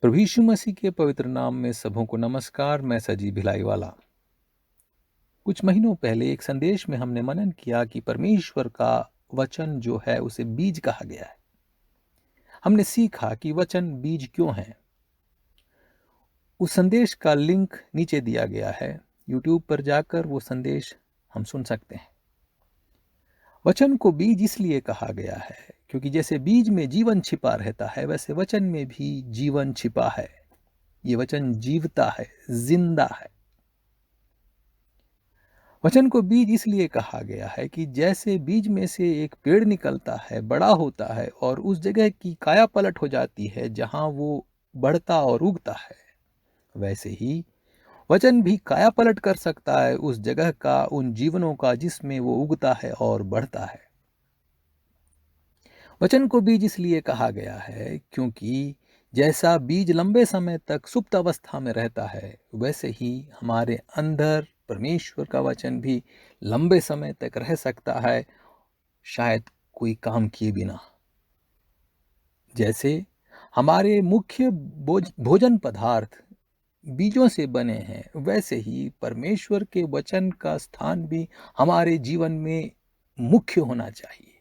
प्रभु यीशु मसीह के पवित्र नाम में सबों को नमस्कार। मैं सजी भिलाई वाला। कुछ महीनों पहले एक संदेश में हमने मनन किया कि परमेश्वर का वचन जो है उसे बीज कहा गया है। हमने सीखा कि वचन बीज क्यों है। उस संदेश का लिंक नीचे दिया गया है। YouTube पर जाकर वो संदेश हम सुन सकते हैं। वचन को बीज इसलिए कहा गया है क्योंकि जैसे बीज में जीवन छिपा रहता है वैसे वचन में भी जीवन छिपा है। ये वचन जीवता है, जिंदा है। वचन को बीज इसलिए कहा गया है कि जैसे बीज में से एक पेड़ निकलता है, बड़ा होता है और उस जगह की काया पलट हो जाती है जहां वो बढ़ता और उगता है, वैसे ही वचन भी काया पलट कर सकता है उस जगह का, उन जीवनों का जिसमें वो उगता है और बढ़ता है। वचन को बीज इसलिए कहा गया है क्योंकि जैसा बीज लंबे समय तक सुप्त अवस्था में रहता है, वैसे ही हमारे अंदर परमेश्वर का वचन भी लंबे समय तक रह सकता है, शायद कोई काम किए बिना। जैसे हमारे मुख्य भोजन पदार्थ बीजों से बने हैं, वैसे ही परमेश्वर के वचन का स्थान भी हमारे जीवन में मुख्य होना चाहिए।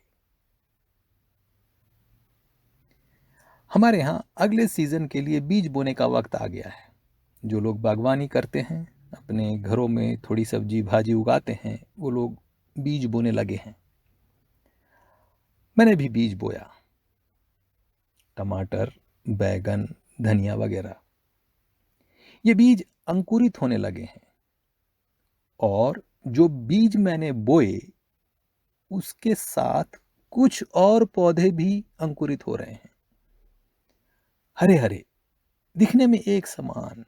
हमारे यहाँ अगले सीजन के लिए बीज बोने का वक्त आ गया है। जो लोग बागवानी करते हैं, अपने घरों में थोड़ी सब्जी भाजी उगाते हैं, वो लोग बीज बोने लगे हैं। मैंने भी बीज बोया, टमाटर, बैगन, धनिया वगैरह। ये बीज अंकुरित होने लगे हैं और जो बीज मैंने बोए उसके साथ कुछ और पौधे भी अंकुरित हो रहे हैं, हरे हरे, दिखने में एक समान।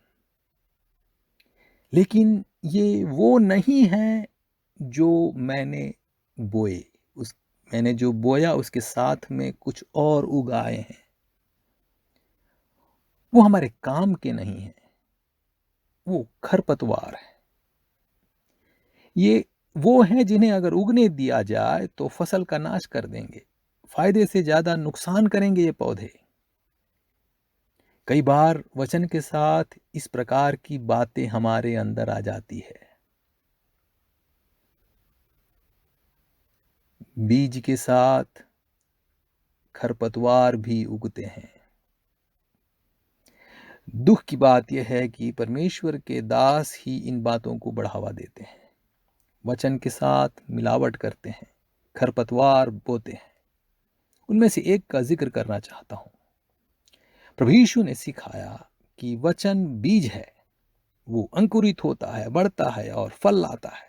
लेकिन ये वो नहीं है जो मैंने बोए। मैंने जो बोया उसके साथ में कुछ और उगाए हैं। वो हमारे काम के नहीं है, वो खरपतवार है। ये वो हैं जिन्हें अगर उगने दिया जाए तो फसल का नाश कर देंगे, फायदे से ज्यादा नुकसान करेंगे ये पौधे। कई बार वचन के साथ इस प्रकार की बातें हमारे अंदर आ जाती है। बीज के साथ खरपतवार भी उगते हैं। दुख की बात यह है कि परमेश्वर के दास ही इन बातों को बढ़ावा देते हैं, वचन के साथ मिलावट करते हैं, खरपतवार बोते हैं। उनमें से एक का जिक्र करना चाहता हूं। प्रभु यीशु ने सिखाया कि वचन बीज है, वो अंकुरित होता है, बढ़ता है और फल लाता है।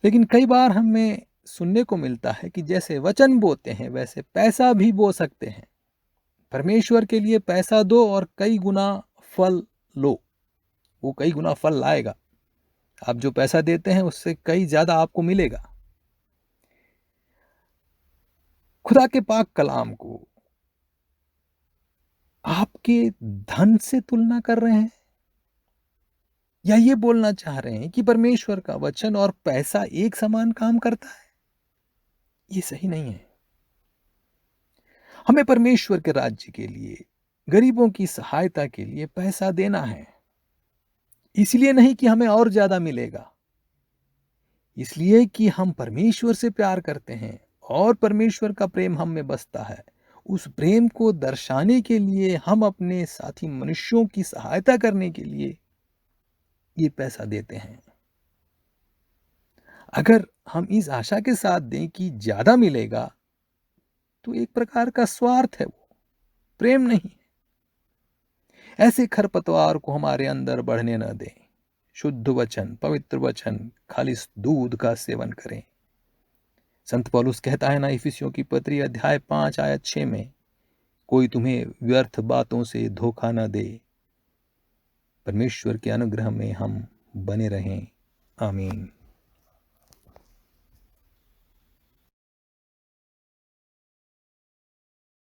लेकिन कई बार हमें सुनने को मिलता है कि जैसे वचन बोते हैं वैसे पैसा भी बो सकते हैं। परमेश्वर के लिए पैसा दो और कई गुना फल लो, वो कई गुना फल लाएगा। आप जो पैसा देते हैं उससे कई ज्यादा आपको मिलेगा। खुदा के पाक कलाम को आपके धन से तुलना कर रहे हैं, या ये बोलना चाह रहे हैं कि परमेश्वर का वचन और पैसा एक समान काम करता है? ये सही नहीं है। हमें परमेश्वर के राज्य के लिए, गरीबों की सहायता के लिए पैसा देना है, इसलिए नहीं कि हमें और ज्यादा मिलेगा, इसलिए कि हम परमेश्वर से प्यार करते हैं और परमेश्वर का प्रेम हम में बसता है। उस प्रेम को दर्शाने के लिए हम अपने साथी मनुष्यों की सहायता करने के लिए ये पैसा देते हैं। अगर हम इस आशा के साथ दें कि ज्यादा मिलेगा तो एक प्रकार का स्वार्थ है, वो प्रेम नहीं। ऐसे खरपतवार को हमारे अंदर बढ़ने न दें। शुद्ध वचन, पवित्र वचन, खालिस दूध का सेवन करें। संत पौलुस कहता है ना, इफिसियों की पत्री अध्याय 5 आयत 6 में, कोई तुम्हें व्यर्थ बातों से धोखा न दे। परमेश्वर के अनुग्रह में हम बने रहें। आमीन।